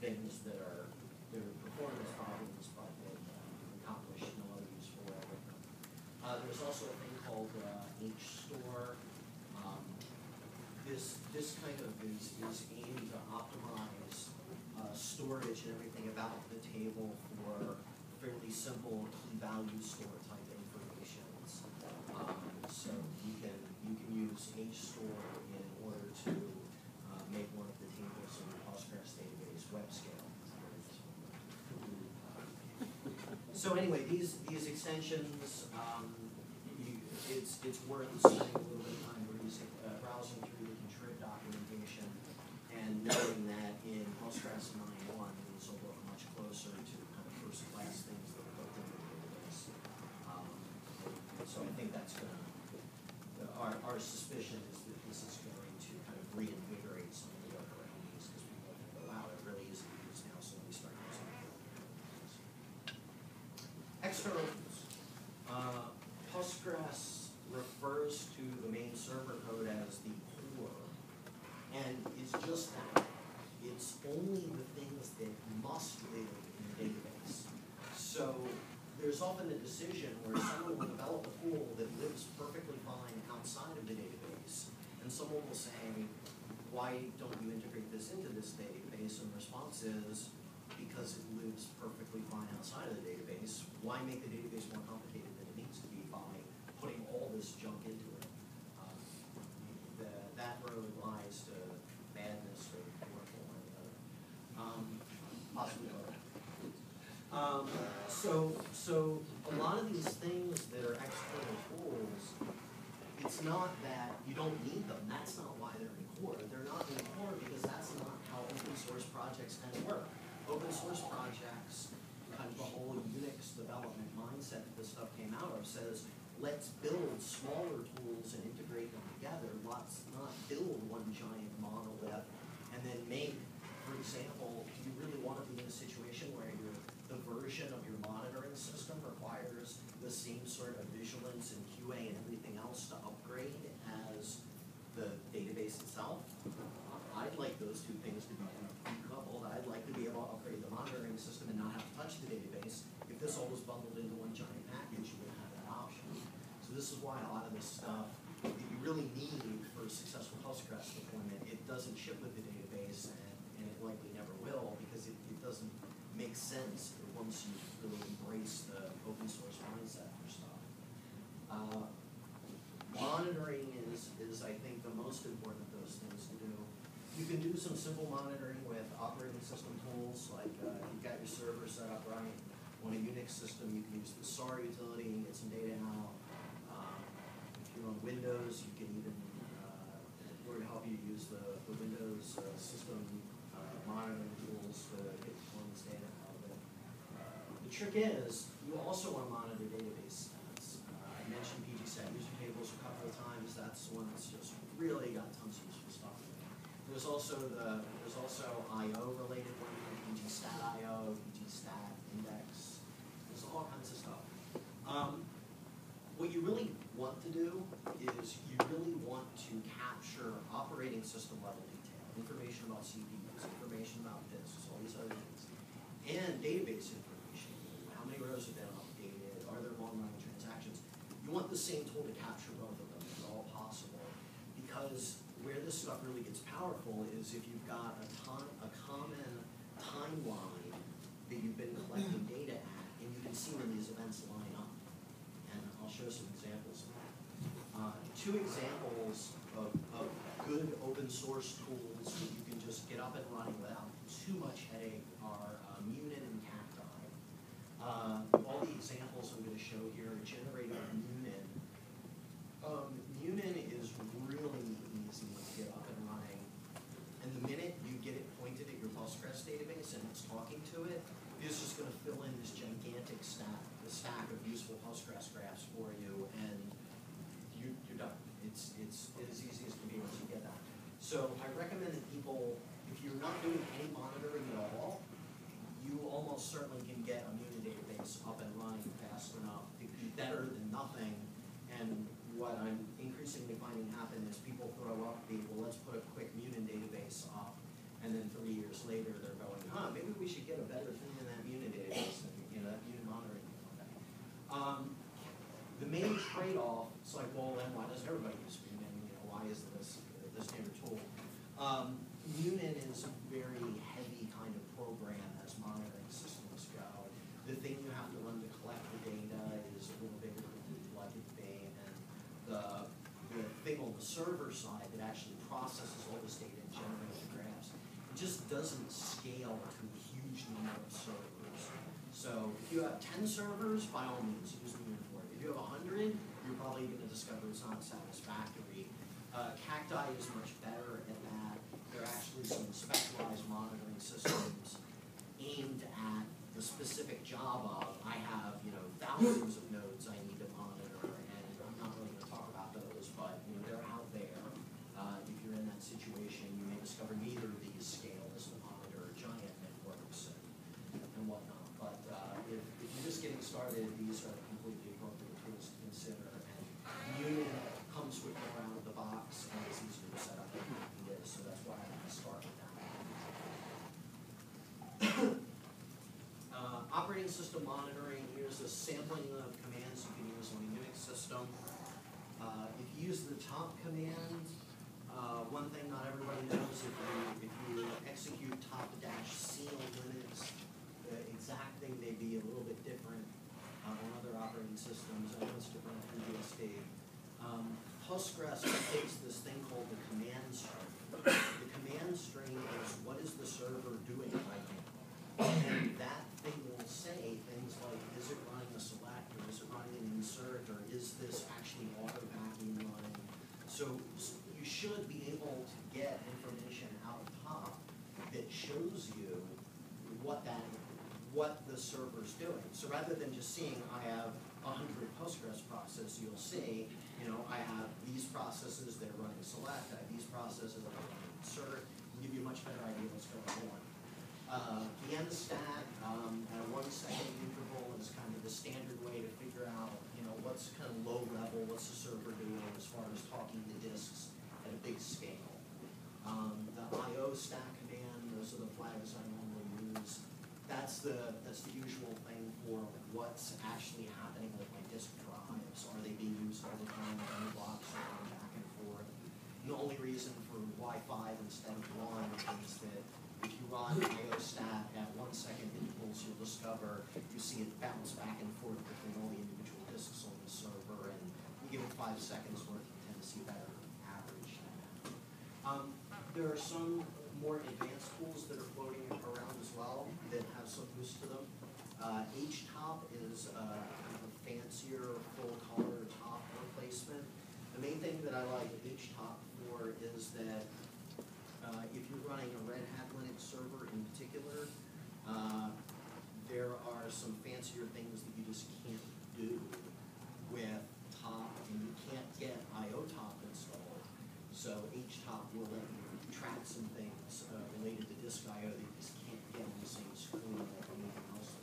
things that are performance problems, but that accomplish no other useful outcome. There's also a thing called HStore. This kind of is aimed to optimize storage and everything about the table for fairly simple key value store type information. So you can use HStore in order to make one of the tables in the Postgres database web scale. So anyway, these extensions, it's worth spending a little bit of time browsing through the contrib documentation and knowing that in Postgres 9.1 these will look much closer to kind of first class things that are built into the database. So I think that's going to, our suspicion is that this is going to kind of reinvigorate some of the workarounds because people think, wow, it really is used now, so we start using it. Externals. Postgres refers to the main server code as the core, and it's just that. It's only the things that must live in the database. So there's often a decision where someone will develop a tool that lives perfectly fine outside of the database, and someone will say, why don't you integrate this into this database? And the response is, because it lives perfectly fine outside of the database, why make the database more complicated than it needs to be by putting all this junk into it? That road lies to badness or powerful or whatever. Possibly both. So a lot of these things that are external tools, it's not that you don't need them. That's not why they're in core. They're not in core because that's not how open source projects kind of work. Open source projects, kind of the whole Unix development mindset that this stuff came out of, says let's build smaller tools and integrate them together. Let's not build one giant monolith and then make, for example, do you really want to be in a situation where the version of your monitoring system requires the same sort of vigilance and QA and everything else to upgrade as the database itself? I'd like those two things to be decoupled. I'd like to be able to upgrade the monitoring system and not have to touch the database. If this all was bundled into one giant package, you wouldn't have that option. So this is why a lot of this stuff that you really need for a successful Postgres deployment, it doesn't ship with the database, and it likely never will because it doesn't make sense once you really embrace the open source mindset for stuff. Monitoring is, I think, the most important of those things to do. You can do some simple monitoring with operating system tools, like you've got your server set up right. On a Unix system, you can use the SAR utility and get some data out. If you're on Windows, you can even, we're going to help you use the Windows system monitoring tools to get performance data out of it. The trick is, you also want to monitor database stats. I mentioned PGStat user tables a couple of times. That's the one that's just really got tons of useful stuff. There's also I/O related one, PGStat I/O, PGStat index. There's all kinds of stuff. What you really want to do is you really want to capture operating system level detail, information about CPUs, information about disks, all these other things, and database information. How many rows have been updated? Are there long-running transactions? You want the same tool to capture both of them if at all possible, because where this stuff really gets powerful is if you've got a common timeline that you've been collecting data at, and you can see when these events line up. And I'll show some examples of that. Two examples of good open source tools that you can just get up and running without too much headache are Munin and Cacti. All the examples I'm going to show here are generated with Munin. Munin is really easy to get up and running. And the minute you get it pointed at your Postgres database and it's talking to it, it's just going to fill in this gigantic stack of useful Postgres graphs for you, and you're done. It's as easy as can be once you get that. So I recommend that people, if you're not doing any monitoring at all, you almost certainly can get a Munin database up and running fast enough to be better than nothing. And what I'm increasingly finding happen is people throw up well, let's put a quick Munin database up, and then 3 years months later, they're going, maybe we should get a better thing than that Munin database, and, that Munin monitoring. The main trade-off, it's like, well, then why does everybody use Munin? Why is this the standard tool? Munin is a very heavy kind of program as monitoring systems go. The thing you have to run to collect the data is a little bigger than you'd like it to be, and the thing on the server side that actually processes all this data and generates the graphs, it just doesn't scale to a huge number of servers. So if you have 10 servers, by all means, use Munin for it. If you have 100, you're probably going to discover it's not satisfactory. Cacti is much better at that. There are actually some specialized monitoring systems aimed at the specific job of, I have thousands of nodes I need to monitor, and I'm not really going to talk about those, but they're out there. If you're in that situation, you may discover neither of these scale as to monitor giant networks and whatnot. But if you're just getting started, these are completely appropriate tools to consider. And Munin comes with more out of the box and is easier to set up than it is, so that's why I'm going to start with that. Operating system monitoring, here's a sampling of commands you can use on a Unix system. If you use the top command, one thing not everybody knows, if you execute top-c on Linux, the exact thing may be a little bit different on other operating systems. I know it's different on FreeBSD. Postgres takes this thing called the command string. The command string is what is the server doing right now? And that thing will say things like, is it running a select, or is it running an insert, or is this actually auto-vacuum running? So you should be able to get information out of top that shows you what the server's doing. So rather than just seeing I have 100 Postgres processes, you'll see, I have these processes that are running select, I have these processes that are running insert, and give you a much better idea what's going on. The stat at a 1 second interval is kind of the standard way to figure out, what's kind of low level, what's the server doing as far as talking to disks at a big scale. The IO stat command, those are the flags I normally use. That's the usual thing for what's actually happening with my disk drives. Are they being used all the time? Are any blocks are going back and forth? And the only reason for Y5 instead of 1 is that if you run IO stat at 1 second intervals, you'll discover you see it bounce back and forth between all the individual disks on the server, and you give it 5 seconds worth, you tend to see better average than that. There are some more advanced tools that are floating around as well that have some use to them. HTOP is kind of a fancier full color top replacement. The main thing that I like HTOP for is that if you're running a Red Hat Linux server in particular, there are some fancier things that you just can't do with top, and you can't get IO top installed. So HTOP will let you track some things related to disk IO that you just can't get on the same screen like anything else.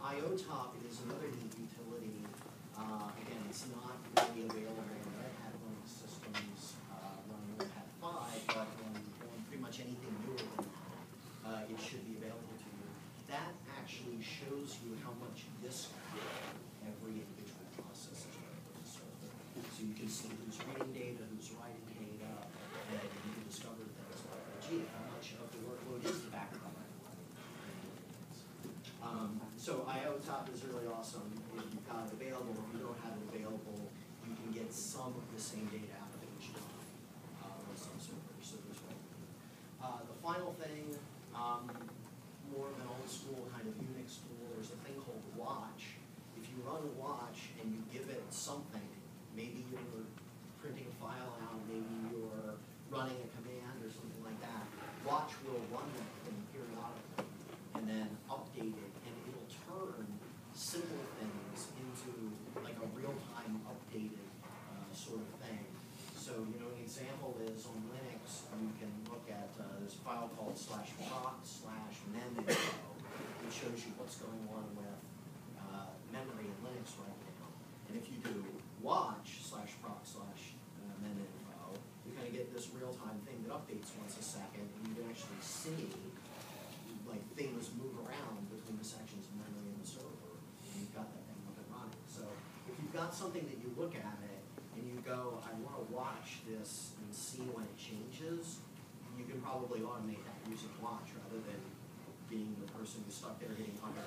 IO top is another neat utility. Again, it's not really available in Red Hat Linux systems running Red Hat 5, but on pretty much anything newer than that, it should be available to you. That actually shows you how much disk every individual process is running on the server. So you can see who's reading data, who's writing data, and you can discover things like, gee, how much of the workload is the background? So IO top is really awesome if you've got it available. If you don't have it available, you can get some of the same data out of HTOP on some servers. So there's one. The final thing, more of an old school kind of Unix tool, there's a thing called watch. If you run watch and you give it something, maybe you're printing a file out, maybe you're running a command or something like that, watch will run that thing periodically and then update it, and it'll turn simple things into like a real-time updated sort of thing. So, an example is on Linux, you can look at this file called /proc/meminfo, which shows you what's going on with memory in Linux right now. And if you do watch /proc/meminfo, you can kind of get this real-time thing that updates once a second, and you can actually see like things move around between the sections of memory and the server, and you've got that thing up and running. So if you've got something that you look at it and you go, I want to watch this and see when it changes, you can probably automate that using watch rather than being the person who's stuck there hitting under